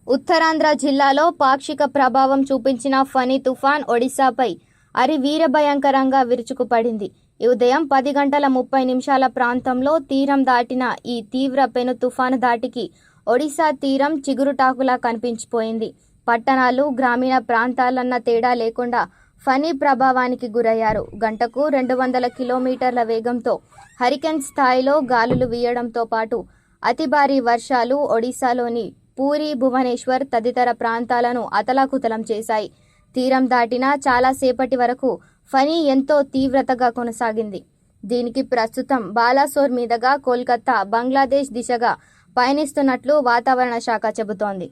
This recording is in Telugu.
ఉత్తరాంధ్ర జిల్లాలో పాక్షిక ప్రభావం చూపించిన ఫనీ తుఫాన్ ఒడిశాపై వీరభయంకరంగా విరుచుకుపడింది. ఈ ఉదయం 10:30 ప్రాంతంలో తీరం దాటిన ఈ తీవ్ర పెను తుఫాను ధాటికి ఒడిశా తీరం చిగురుటాకులా కనిపించిపోయింది. పట్టణాలు, గ్రామీణ ప్రాంతాలన్న తేడా లేకుండా ఫనీ ప్రభావానికి గురయ్యారు. గంటకు 200 కిలోమీటర్ల వేగంతో హరికేన్ స్థాయిలో గాలులు వీయడంతో పాటు అతి భారీ వర్షాలు ఒడిశాలోని పూరి, భువనేశ్వర్ తదితర ప్రాంతాలను అతలాకుతలం చేశాయి. తీరం దాటిన చాలాసేపటి వరకు ఫనీ ఎంతో తీవ్రతగా కొనసాగింది. దీనికి ప్రస్తుతం బాలాసోర్ మీదుగా కోల్కతా, బంగ్లాదేశ్ దిశగా పయనిస్తున్నట్లు వాతావరణ శాఖ చెబుతోంది.